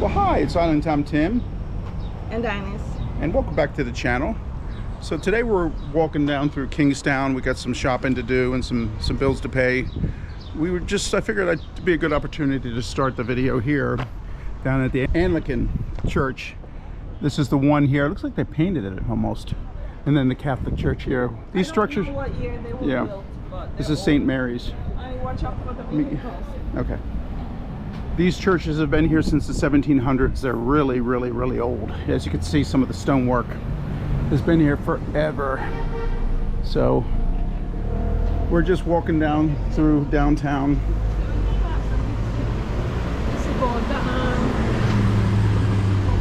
Well, hi, it's Island Tom Tim. And Ines. And welcome back to the channel. So today we're walking down through Kingstown. We got some shopping to do and some bills to pay. I figured it'd be a good opportunity to start the video here down at the Anglican church. This is the one here. It looks like they painted it almost. And then the Catholic church here. These structures. I don't know what year they were built, but this is St. Mary's. I watch out for the vehicles. Okay. These churches have been here since the 1700s. They're really, really, really old. As you can see, some of the stonework has been here forever. So we're just walking down through downtown.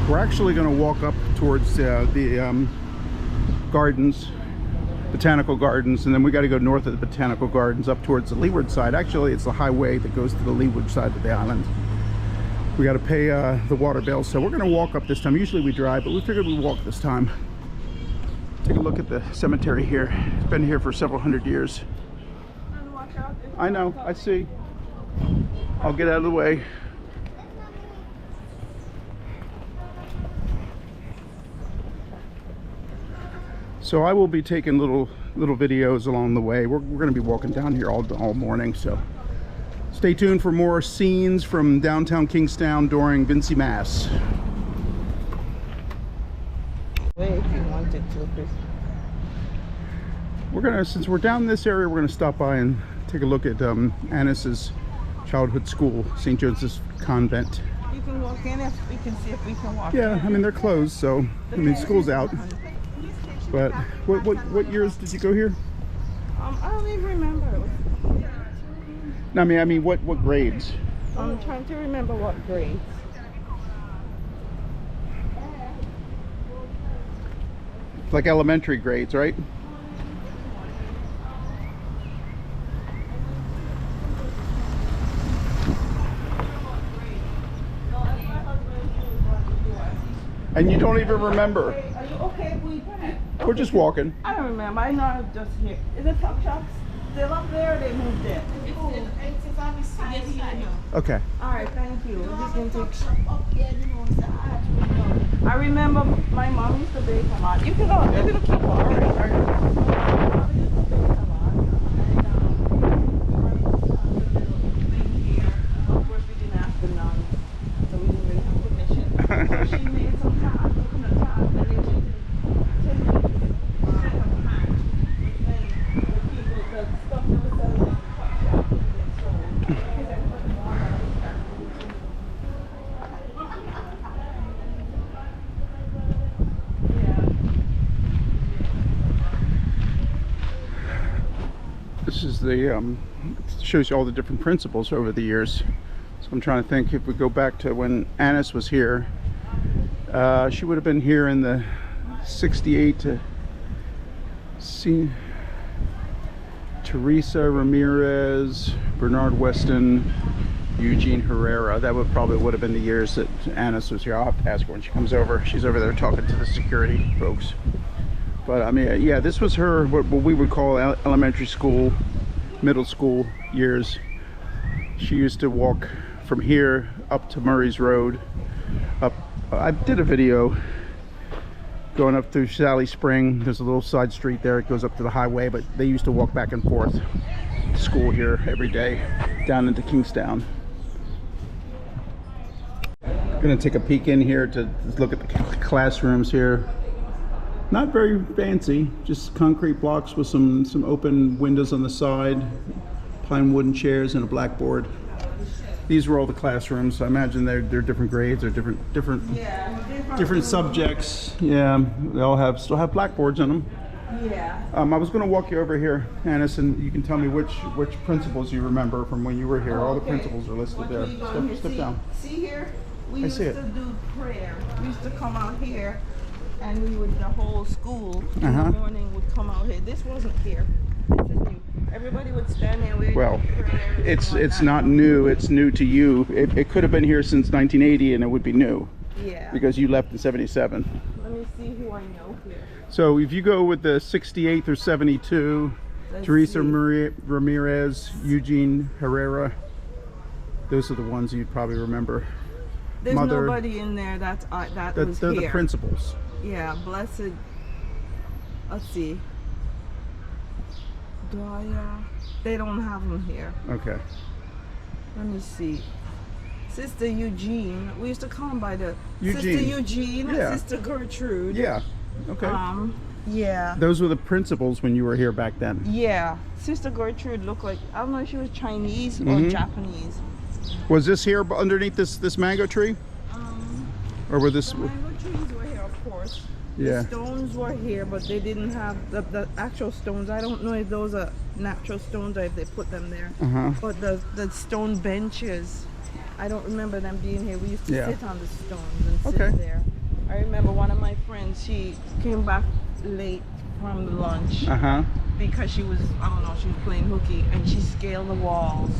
We're actually going to walk up towards the gardens, botanical gardens, and then we got to go north of the botanical gardens up towards the Leeward side. Actually, it's the highway that goes to the Leeward side of the island. We got to pay the water bill, so we're going to walk up this time. Usually we drive, but we figured we'd walk this time. Take a look at the cemetery here. It's been here for several hundred years. I know, I see. I'll get out of the way. So I will be taking little videos along the way. We're going to be walking down here all morning, so stay tuned for more scenes from downtown Kingstown during Vincy Mass. Wait, if you wanted to. We're gonna, since we're down in this area, we're gonna stop by and take a look at Annis's childhood school, St. Joseph's Convent. You can walk in if we can see if we can walk in. Yeah, I mean they're closed, so I mean school's out. But what years did you go here? I don't even remember. No, I mean what grades? I'm trying to remember what grades. Like elementary grades, right? And you don't even remember. Are you okay? We're just walking. I don't remember. I know I was just here. Is the tuck shop still up there or they moved it? It's on the side. Okay. Alright, thank you. I remember my mom used to bake a lot. You can keep walking. She made some coconut top and then she did 10 pieces of pie. And the stuff that was selling in the tuck shop This is the shows you all the different principals over the years. So I'm trying to think, if we go back to when Annis was here, she would have been here in the 68 to see Teresa Ramirez, Bernard Weston, Eugene Herrera. That would have been the years that Annis was here. I'll have to ask her when she comes over. She's over there talking to the security folks. But I mean, yeah, this was her, what we would call elementary school, middle school years. She used to walk from here up to Murray's Road. I did a video going up through Sally Spring. There's a little side street there. It goes up to the highway, but they used to walk back and forth to school here every day down into Kingstown. I'm gonna take a peek in here to look at the classrooms here. Not very fancy, just concrete blocks with some open windows on the side, pine wooden chairs and a blackboard. These were all the classrooms. I imagine they're different grades or different subjects. Yeah, they all still have blackboards on them. Yeah. I was going to walk you over here, Annis, and you can tell me which principals you remember from when you were here. All the principals are listed there. Step down. See here? We used to do prayer. We used to come out here, and the whole school in the morning would come out here. This wasn't here. This is new. Everybody would stand there. Well, it's not new. It's new to you. It could have been here since 1980, and it would be new. Yeah. Because you left in 77. Let me see who I know here. So if you go with the 68 through 72, Teresa Ramirez, Eugene Herrera, those are the ones you'd probably remember. There's mother. nobody in there that was They're here. the principals. Yeah, blessed. Let's see. Daya. They don't have them here. Okay. Let me see. Sister Eugene. We used to call them by the Eugene. Sister Eugene. Yeah. Sister Gertrude. Yeah. Okay. Yeah. Those were the principals when you were here back then. Yeah. Sister Gertrude looked like, I don't know if she was Chinese or Mhm. Japanese. Was this here underneath this mango tree? Or were this? The mango trees were here, of course. Yeah. The stones were here, but they didn't have the actual stones. I don't know if those are natural stones or if they put them there. But the stone benches, I don't remember them being here. We used to sit on the stones and sit there. I remember one of my friends, she came back late from lunch because she was, I don't know, she was playing hooky and she scaled the walls.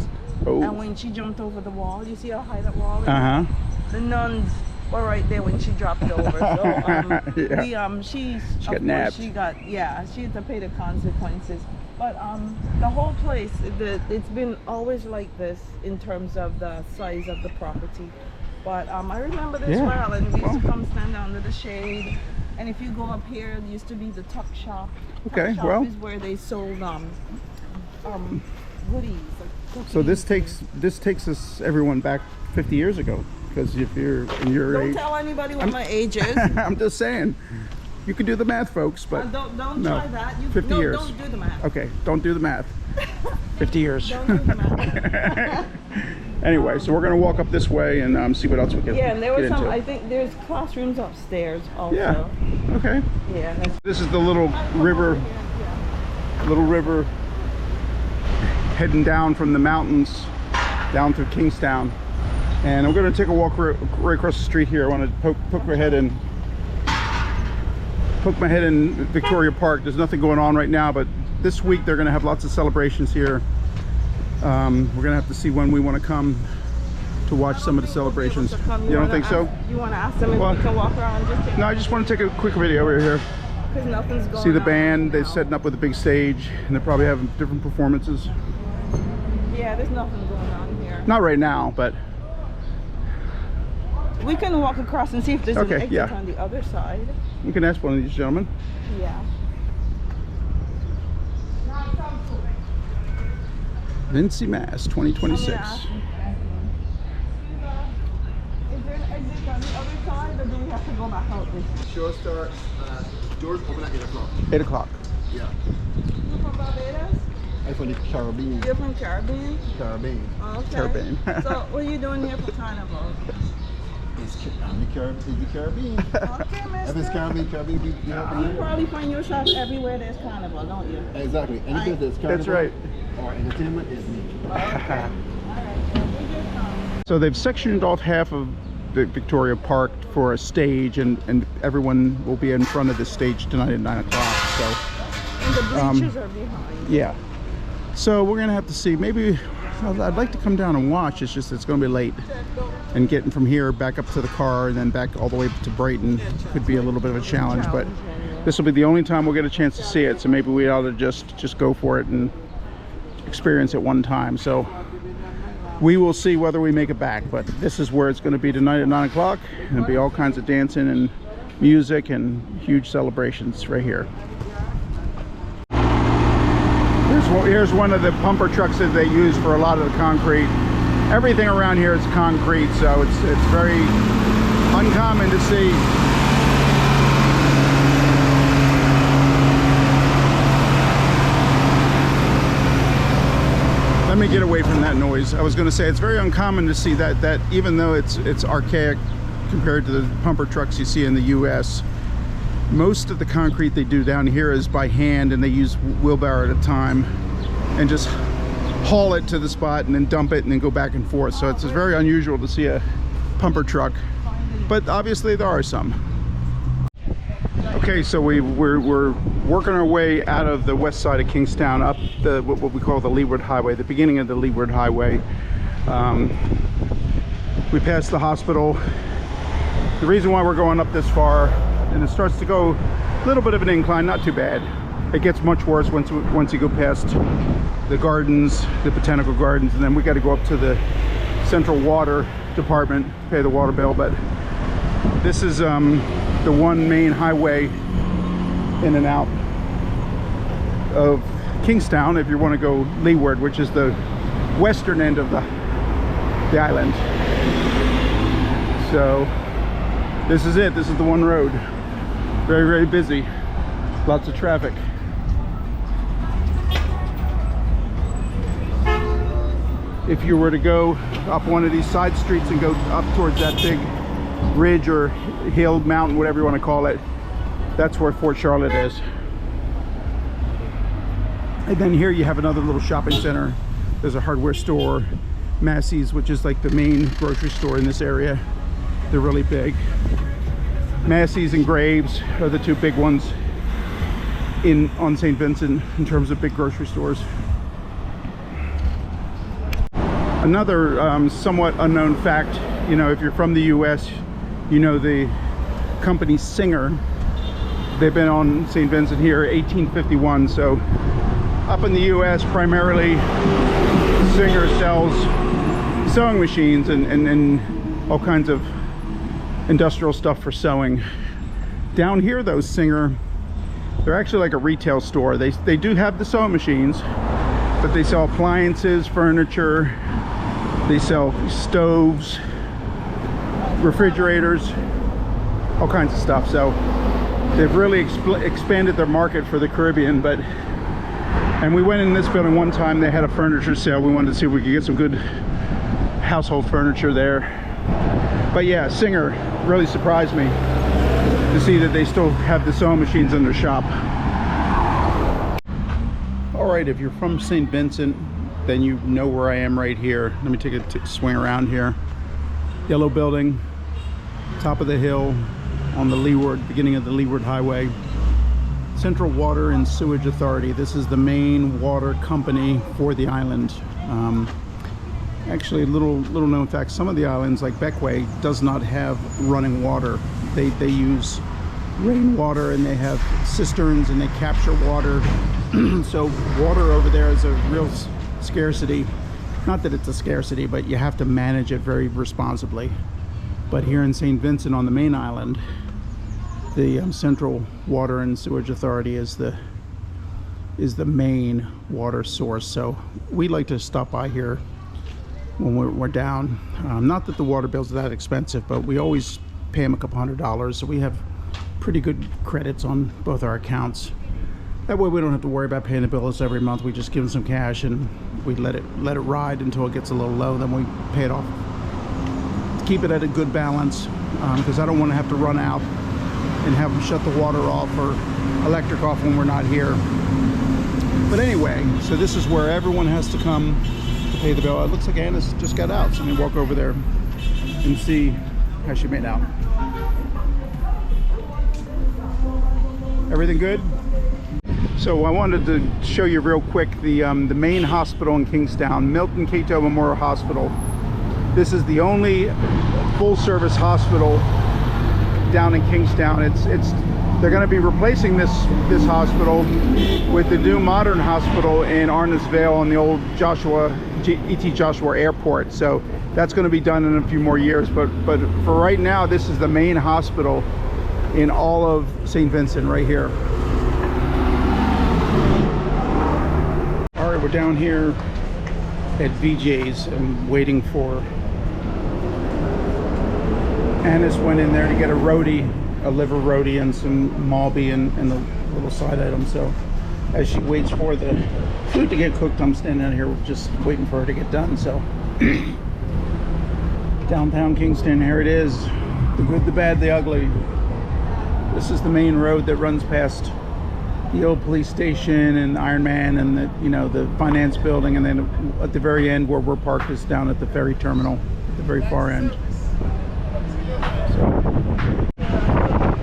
Oh. And when she jumped over the wall, you see how high that wall is? The nuns were right there when she dropped over. So she got nabbed. She had to pay the consequences. But the whole place, it's been always like this in terms of the size of the property. But I remember this well, and we used to come stand under the shade. And if you go up here, it used to be the tuck shop. Okay, Tuck shop well. is where they sold goodies. Like So this takes us everyone back 50 years ago. Because if you're in your don't age, tell anybody what my age is. I'm just saying. You can do the math, folks, but don't no, try that. 50 years. Don't do the math. Okay, don't do the math. 50 years. Don't do the math. Anyway, so we're gonna walk up this way and see what else we can. Yeah, and there was get some. into. I think there's classrooms upstairs also. Yeah. Okay. Yeah. This is the little river. Little river heading down from the mountains down through Kingstown, and I'm going to take a walk right across the street here. I want to poke my head in Victoria Park. There's nothing going on right now, but this week they're going to have lots of celebrations here. We're going to have to see when we want to come to watch some of the celebrations. You don't think so? You want to ask them if we can walk around? No, I just want to take a quick video over here. Because nothing's going on. See the band, they're now. setting up with a big stage, and they're probably having different performances. Yeah, there's nothing going on here. Not right now, but we can walk across and see if there's an exit yeah. on the other side. you can ask one of these gentlemen. Yeah. Vincy Mass 2026. Is there an exit on the other side, or do we have to go back out this? Show start, doors open at 8 o'clock. 8 o'clock. Yeah. You from Barbados? I'm from the Caribbean. You're from Caribbean? Caribbean. Okay. Caribbean. So what are you doing here for Carnival? I'm the Caribbean. Okay, If it's mister. Caribbean, you helping You me? probably find yourself everywhere there's Carnival, don't you? Exactly. Anything that's Caribbean. That's right. Or entertainment is me. Okay. All right. Well, we just come. So they've sectioned off half of the Victoria Park for a stage, and everyone will be in front of the stage tonight at 9 o'clock. So And the bleachers are behind. yeah. So we're gonna have to see. Maybe I'd like to come down and watch. It's just it's gonna be late, and getting from here back up to the car and then back all the way to Brighton could be a little bit of a challenge. But this will be the only time we'll get a chance to see it. So maybe we ought to just go for it and experience it one time. So we will see whether we make it back. But this is where it's going to be tonight at 9 o'clock. There'll be all kinds of dancing and music and huge celebrations right here. Here's one of the pumper trucks that they use for a lot of the concrete. Everything around here is concrete, so it's very uncommon to see. Let me get away from that noise. I was going to say it's very uncommon to see that even though it's archaic compared to the pumper trucks you see in the US, most of the concrete they do down here is by hand, and they use wheelbarrow at a time and just haul it to the spot and then dump it and then go back and forth. So it's very unusual to see a pumper truck, but obviously there are some. Okay, so we're working our way out of the west side of Kingstown up what we call the Leeward Highway, the beginning of the Leeward Highway. We passed the hospital. The reason why we're going up this far, and it starts to go a little bit of an incline, not too bad. It gets much worse once you go past the gardens, the botanical gardens, and then we got to go up to the central water department, pay the water bill. But this is the one main highway in and out of Kingstown if you want to go Leeward, which is the western end of the island. So this is it. This is the one road. Very, very busy. Lots of traffic. If you were to go up one of these side streets and go up towards that big ridge or hill, mountain, whatever you want to call it, that's where Fort Charlotte is. And then here you have another little shopping center. There's a hardware store, Massey's, which is like the main grocery store in this area. They're really big. Massey's and Graves are the two big ones on St. Vincent in terms of big grocery stores. Another somewhat unknown fact, you know, if you're from the US, you know the company Singer. They've been on St. Vincent here 1851. So up in the US, primarily Singer sells sewing machines and all kinds of industrial stuff for sewing. Down here though, Singer, they're actually like a retail store. They do have the sewing machines, but they sell appliances, furniture, they sell stoves, refrigerators, all kinds of stuff. So they've really expanded their market for the Caribbean. And we went in this building one time, they had a furniture sale. We wanted to see if we could get some good household furniture there. But yeah, Singer really surprised me to see that they still have the sewing machines in their shop. All right, if you're from St. Vincent, then you know where I am right here. Let me take a swing around here. Yellow building, top of the hill on the Leeward, beginning of the Leeward Highway. Central Water and Sewage Authority. This is the main water company for the island. Actually, little known fact, some of the islands like Beckway does not have running water. They use rainwater, and they have cisterns, and they capture water. So water over there is a real scarcity. Not that it's a scarcity, but you have to manage it very responsibly. But here in St. Vincent on the main island, the Central Water and Sewage Authority is the main water source. So we like to stop by here when we're down. Not that the water bills are that expensive, but we always pay them a couple $100s, so we have pretty good credits on both our accounts. That way we don't have to worry about paying the bills every month. We just give them some cash and we let it ride until it gets a little low, then we pay it off. To keep it at a good balance, because I don't want to have to run out and have them shut the water off or electric off when we're not here. But anyway, so this is where everyone has to come to pay the bill. It looks like Anna's just got out, so I'm gonna walk over there and see how she made out. Everything good? So I wanted to show you real quick the main hospital in Kingstown, Milton Cato Memorial Hospital. This is the only full-service hospital down in Kingstown. They're going to be replacing this hospital with the new modern hospital in Arnesvale on the old E.T. Joshua Airport. So that's going to be done in a few more years. But for right now, this is the main hospital in all of St. Vincent right here. All right, we're down here at VJ's and waiting for Annis. Went in there to get a liver roti and some malby and the little side item. So as she waits for the food to get cooked, I'm standing out here just waiting for her to get done. So downtown Kingston, here it is, the good, the bad, the ugly. This is the main road that runs past the old police station and Iron Man and the finance building, and then at the very end where we're parked is down at the ferry terminal at the very far end.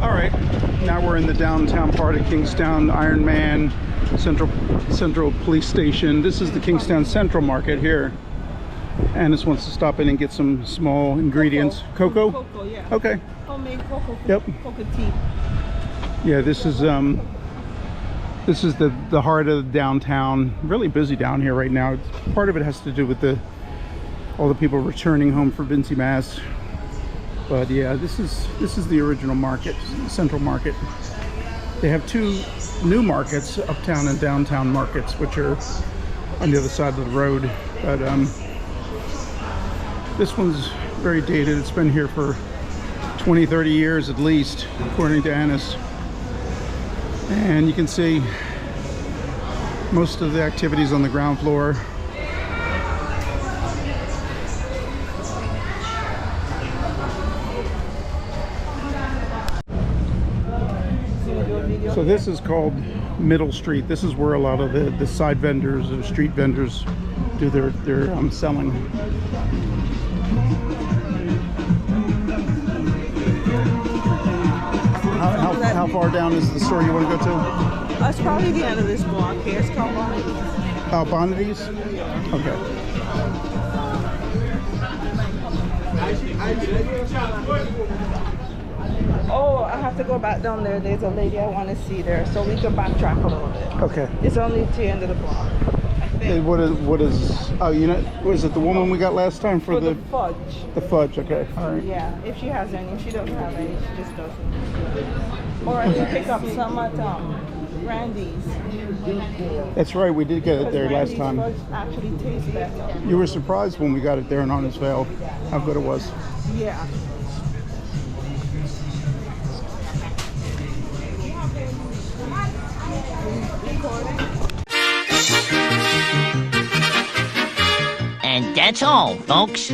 All right, now we're in the downtown part of Kingstown, Iron Man, Central Police Station. This is the Kingstown Central Market here. Annis wants to stop in and get some small ingredients. Cocoa? Cocoa, yeah. Okay. Homemade cocoa. Yep. Cocoa tea. Yeah, this is the heart of downtown. Really busy down here right now. Part of it has to do with the all the people returning home for Vincy Mass. But yeah, this is the original market, Central Market. They have two new markets, uptown and downtown markets, which are on the other side of the road. But this one's very dated. It's been here for 20, 30 years at least, according to Annis. And you can see most of the activities on the ground floor. So this is called Middle Street. This is where a lot of the side vendors or street vendors do their selling. How far down is the store you want to go to? That's probably the end of this block here. It's called Bonnie's. Oh, Bonnie's? Okay. Oh, I have to go back down there. There's a lady I want to see there, so we can backtrack a little bit. Okay. It's only to the end of the block, I think. Hey, what is? Oh, you know, was it the woman we got last time for the fudge? The fudge. Okay. All right. Yeah, if she has any. If she doesn't have any, she just doesn't. Or I can pick up some at Randy's. That's right. We did get it there last time. Fudge actually tastes better. You were surprised when we got it there in Arnisvale, how good it was. Yeah. And that's all, folks.